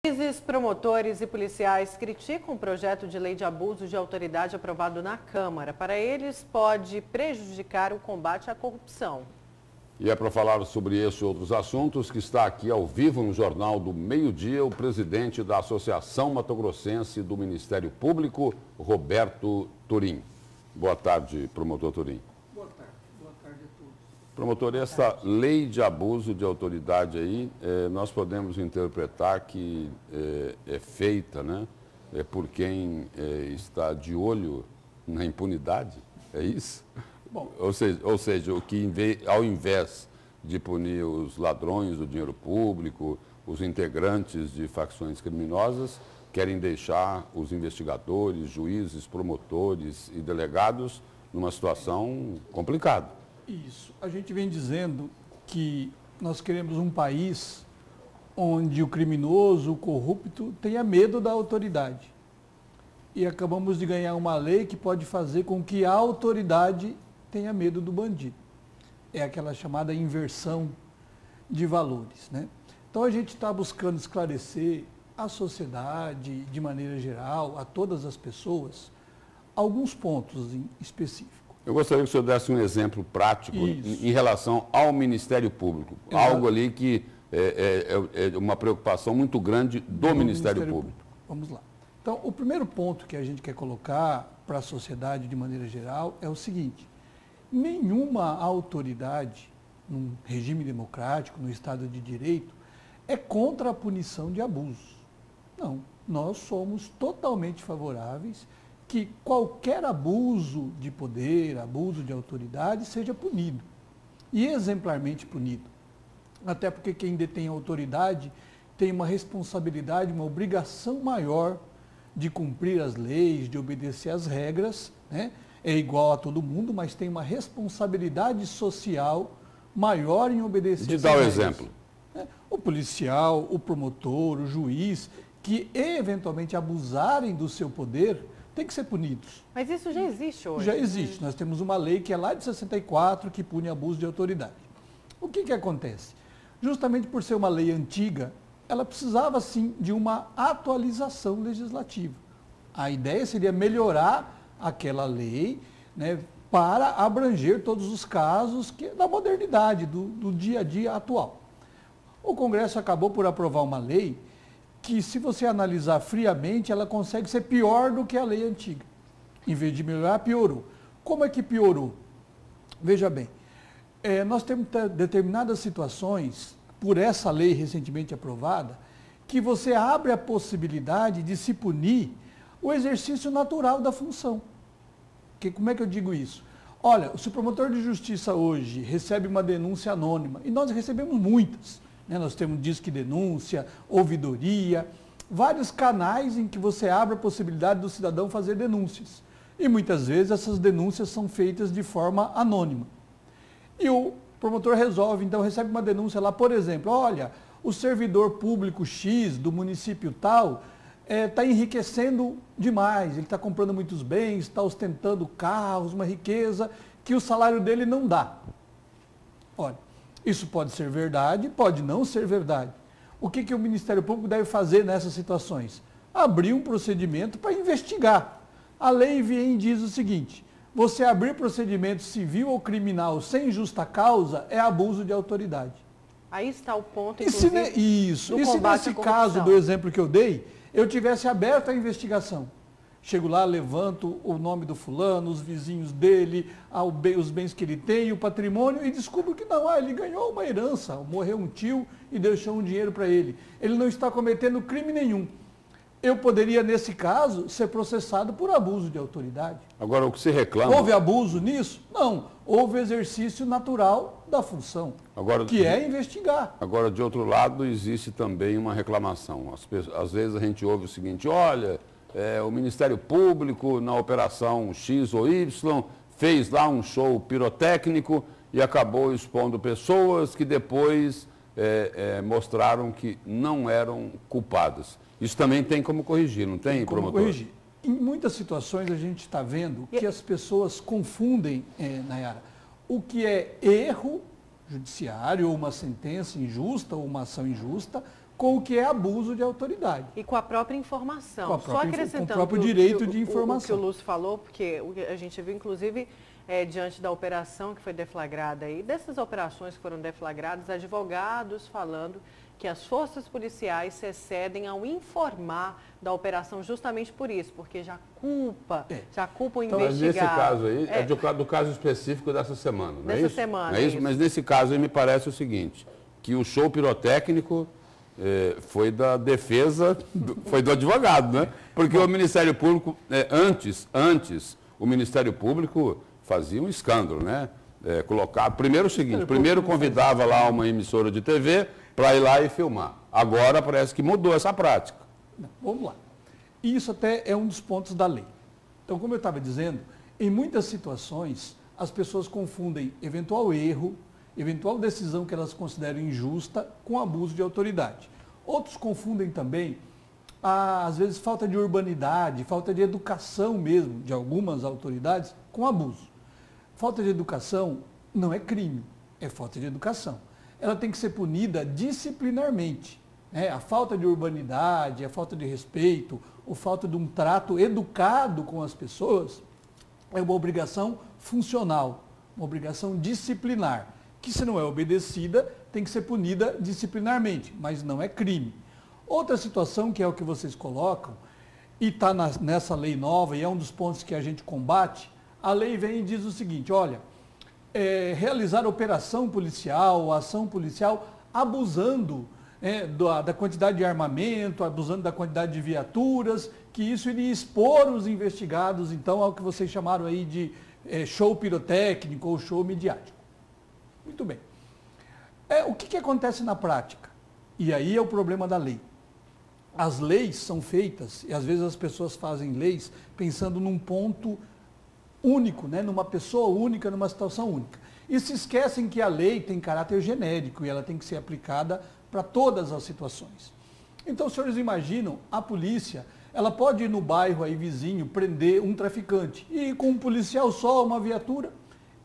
Juízes, promotores e policiais criticam o projeto de lei de abuso de autoridade aprovado na Câmara. Para eles, pode prejudicar o combate à corrupção. E é para falar sobre esse e outros assuntos que está aqui ao vivo no Jornal do Meio-Dia o presidente da Associação Mato-Grossense do Ministério Público, Roberto Turim. Boa tarde, promotor Turim. Boa tarde a todos. Promotor, essa lei de abuso de autoridade aí, nós podemos interpretar que é feita, né, por quem está de olho na impunidade, é isso? Bom, Ou seja, o que ao invés de punir os ladrões do dinheiro público, os integrantes de facções criminosas, querem deixar os investigadores, juízes, promotores e delegados numa situação complicada. isso. A gente vem dizendo que nós queremos um país onde o criminoso, o corrupto, tenha medo da autoridade. E acabamos de ganhar uma lei que pode fazer com que a autoridade tenha medo do bandido. É aquela chamada inversão de valores, né? Então a gente está buscando esclarecer à sociedade, de maneira geral, a todas as pessoas, alguns pontos em específico. Eu gostaria que o senhor desse um exemplo prático em relação ao Ministério Público. Exato. Algo ali que é uma preocupação muito grande do Ministério Público. Vamos lá. Então, o primeiro ponto que a gente quer colocar para a sociedade de maneira geral é o seguinte: nenhuma autoridade, num regime democrático, no Estado de Direito, é contra a punição de abusos. Não, nós somos totalmente favoráveis que qualquer abuso de poder, abuso de autoridade, seja punido. E exemplarmente punido. Até porque quem detém autoridade tem uma responsabilidade, uma obrigação maior de cumprir as leis, de obedecer às regras, né? É igual a todo mundo, mas tem uma responsabilidade social maior em obedecer De às dar o regras. exemplo. O policial, o promotor, o juiz, que eventualmente abusarem do seu poder, tem que ser punidos. Mas isso já existe hoje. Já existe. Nós temos uma lei que é lá de 64 que pune abuso de autoridade. O que acontece? Justamente por ser uma lei antiga, ela precisava sim de uma atualização legislativa. A ideia seria melhorar aquela lei, né, para abranger todos os casos da modernidade, do dia a dia atual. O Congresso acabou por aprovar uma lei que, se você analisar friamente, ela consegue ser pior do que a lei antiga. Em vez de melhorar, piorou. Como é que piorou? Veja bem, nós temos determinadas situações, por essa lei recentemente aprovada, que você abre a possibilidade de se punir o exercício natural da função. Como é que eu digo isso? Olha, se o promotor de justiça hoje recebe uma denúncia anônima, e nós recebemos muitas, né? Nós temos disque denúncia, ouvidoria, vários canais em que você abre a possibilidade do cidadão fazer denúncias. E muitas vezes essas denúncias são feitas de forma anônima. E o promotor resolve, então recebe uma denúncia lá, por exemplo, olha, o servidor público X do município tal está enriquecendo demais, ele está comprando muitos bens, está ostentando carros, uma riqueza que o salário dele não dá. Olha, isso pode ser verdade, pode não ser verdade. O que o Ministério Público deve fazer nessas situações? Abrir um procedimento para investigar. A lei vem e diz o seguinte: você abrir procedimento civil ou criminal sem justa causa é abuso de autoridade. Aí está o ponto, inclusive, E se nesse caso do exemplo que eu dei, eu tivesse aberto a investigação? Chego lá, levanto o nome do fulano, os vizinhos dele, os bens que ele tem, o patrimônio, e descubro que não, ele ganhou uma herança, morreu um tio e deixou um dinheiro para ele. Ele não está cometendo crime nenhum. Eu poderia, nesse caso, ser processado por abuso de autoridade. Agora, o que se reclama... Houve abuso nisso? Não. Houve exercício natural da função, que é investigar. Agora, de outro lado, existe também uma reclamação. Às vezes a gente ouve o seguinte: olha, o Ministério Público, na operação X ou Y, fez lá um show pirotécnico e acabou expondo pessoas que depois mostraram que não eram culpadas. Isso também tem como corrigir, não tem, promotor? Como corrigir. Em muitas situações a gente está vendo que as pessoas confundem, Nayara, o que é erro judiciário, ou uma sentença injusta, ou uma ação injusta, com o que é abuso de autoridade. E com a própria informação. Com a própria, Só acrescentando com o próprio direito de informação. O que o Lúcio falou, porque a gente viu, inclusive, diante da operação que foi deflagrada aí, dessas operações que foram deflagradas, advogados falando que as forças policiais se excedem ao informar da operação justamente por isso, porque já culpa o investigado. Mas nesse caso aí, é do caso específico dessa semana, não é isso? Dessa semana, é isso? Mas nesse caso aí me parece o seguinte, que o show pirotécnico foi da defesa, foi do advogado, né? Porque o Ministério Público, antes o Ministério Público fazia um escândalo, né? Primeiro o seguinte, primeiro convidava lá uma emissora de TV para ir lá e filmar. Agora parece que mudou essa prática. Vamos lá. Isso até é um dos pontos da lei. Então, como eu estava dizendo, em muitas situações as pessoas confundem eventual erro, eventual decisão que elas consideram injusta com abuso de autoridade. Outros confundem também, às vezes, falta de urbanidade, falta de educação mesmo de algumas autoridades com abuso. Falta de educação não é crime, é falta de educação. Ela tem que ser punida disciplinarmente. A falta de urbanidade, a falta de respeito, ou falta de um trato educado com as pessoas é uma obrigação funcional, uma obrigação disciplinar, que se não é obedecida, tem que ser punida disciplinarmente, mas não é crime. Outra situação, que é o que vocês colocam, e está nessa lei nova, e é um dos pontos que a gente combate, a lei vem e diz o seguinte, olha, realizar operação policial, ação policial, abusando da quantidade de armamento, abusando da quantidade de viaturas, que isso iria expor os investigados, então, ao que vocês chamaram aí de show pirotécnico ou show midiático. Muito bem. O que acontece na prática? E aí é o problema da lei. As leis são feitas, e às vezes as pessoas fazem leis pensando num ponto único, numa pessoa única, numa situação única. E se esquecem que a lei tem caráter genérico e ela tem que ser aplicada para todas as situações. Então, os senhores imaginam, a polícia, ela pode ir no bairro aí vizinho, prender um traficante, e com um policial só, uma viatura,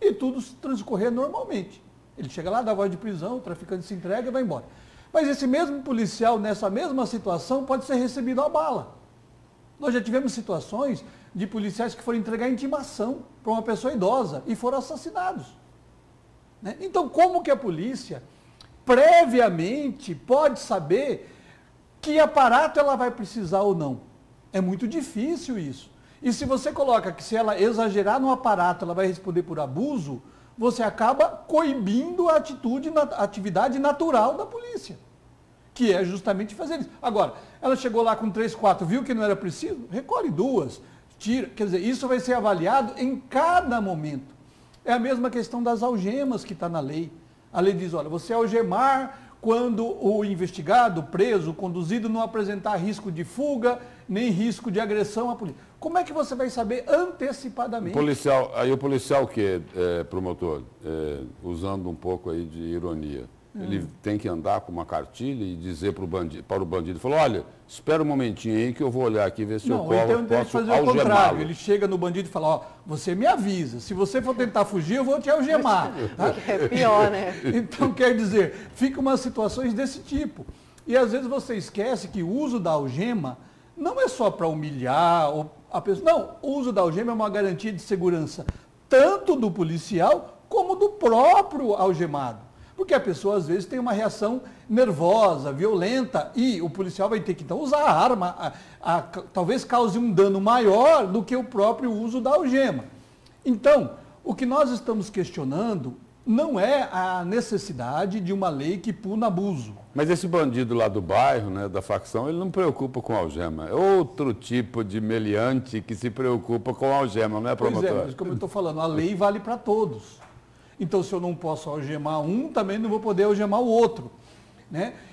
e tudo transcorrer normalmente. Ele chega lá, dá voz de prisão, o traficante se entrega e vai embora. Mas esse mesmo policial, nessa mesma situação, pode ser recebido a bala. Nós já tivemos situações de policiais que foram entregar intimação para uma pessoa idosa e foram assassinados. Então, como que a polícia, previamente, pode saber que aparato ela vai precisar ou não? É muito difícil isso. E se você coloca que se ela exagerar no aparato, ela vai responder por abuso, você acaba coibindo a atividade natural da polícia, que é justamente fazer isso. Agora, ela chegou lá com 3, 4, viu que não era preciso? Recolhe 2, tira. Quer dizer, isso vai ser avaliado em cada momento. É a mesma questão das algemas que está na lei. A lei diz, olha, você algemar quando o investigado, preso, conduzido não apresentar risco de fuga, nem risco de agressão à polícia. Como é que você vai saber antecipadamente? O policial que é promotor, usando um pouco aí de ironia, ele tem que andar com uma cartilha e dizer para o bandido, falou, olha, espera um momentinho aí que eu vou olhar aqui e ver se eu posso fazer o contrário. Ele chega no bandido e fala, ó, você me avisa, se você for tentar fugir, eu vou te algemar. Tá? É pior, né? Então, quer dizer, fica umas situações desse tipo. E às vezes você esquece que o uso da algema não é só para humilhar a pessoa. Não, o uso da algema é uma garantia de segurança, tanto do policial como do próprio algemado. Porque a pessoa, às vezes, tem uma reação nervosa, violenta, e o policial vai ter que, então, usar a arma, talvez cause um dano maior do que o próprio uso da algema. Então, o que nós estamos questionando não é a necessidade de uma lei que puna abuso. Mas esse bandido lá do bairro, da facção, ele não preocupa com algema. É outro tipo de meliante que se preocupa com algema, não é, promotor? Pois é, mas como eu estou falando, a lei vale para todos. Então, se eu não posso algemar um, também não vou poder algemar o outro.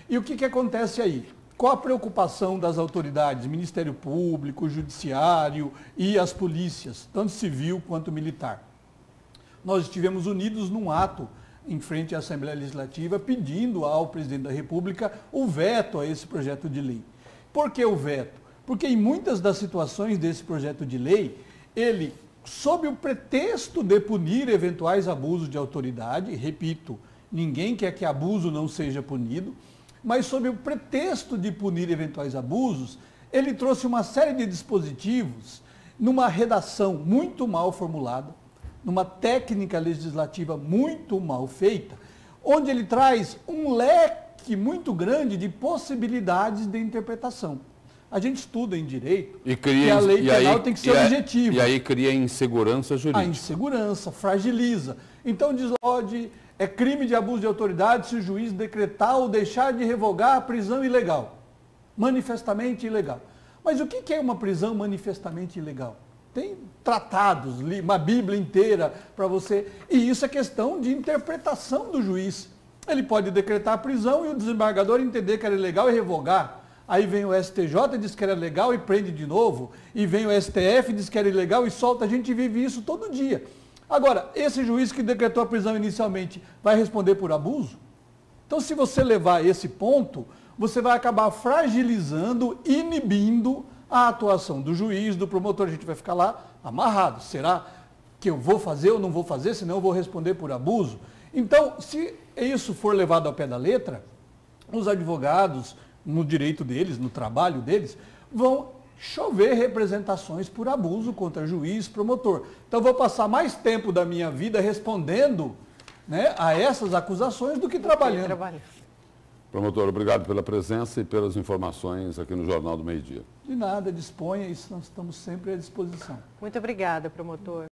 E o que acontece aí? Qual a preocupação das autoridades, Ministério Público, Judiciário e as polícias, tanto civil quanto militar? Nós estivemos unidos num ato em frente à Assembleia Legislativa pedindo ao presidente da República o veto a esse projeto de lei. Por que o veto? Porque em muitas das situações desse projeto de lei, ele, sob o pretexto de punir eventuais abusos de autoridade, repito, ninguém quer que abuso não seja punido, mas sob o pretexto de punir eventuais abusos, ele trouxe uma série de dispositivos numa redação muito mal formulada, numa técnica legislativa muito mal feita, onde ele traz um leque muito grande de possibilidades de interpretação. A gente estuda em direito que a lei penal tem que ser objetiva. E aí cria insegurança jurídica. A insegurança, fragiliza. Então diz onde é crime de abuso de autoridade se o juiz decretar ou deixar de revogar a prisão ilegal. Manifestamente ilegal. Mas o que é uma prisão manifestamente ilegal? Tem tratados, uma Bíblia inteira para você. E isso é questão de interpretação do juiz. Ele pode decretar a prisão e o desembargador entender que era ilegal e revogar. Aí vem o STJ e diz que era legal e prende de novo. E vem o STF e diz que era ilegal e solta. A gente vive isso todo dia. Agora, esse juiz que decretou a prisão inicialmente vai responder por abuso? Então, se você levar esse ponto, você vai acabar fragilizando, inibindo a atuação do juiz, do promotor. A gente vai ficar lá amarrado. Será que eu vou fazer ou não vou fazer, senão eu vou responder por abuso? Então, se isso for levado ao pé da letra, os advogados, no direito deles, no trabalho deles, vão chover representações por abuso contra juiz, promotor. Então, eu vou passar mais tempo da minha vida respondendo, né, a essas acusações do que trabalhando. Promotor, obrigado pela presença e pelas informações aqui no Jornal do Meio-Dia. De nada, disponha, isso nós estamos sempre à disposição. Muito obrigada, promotor.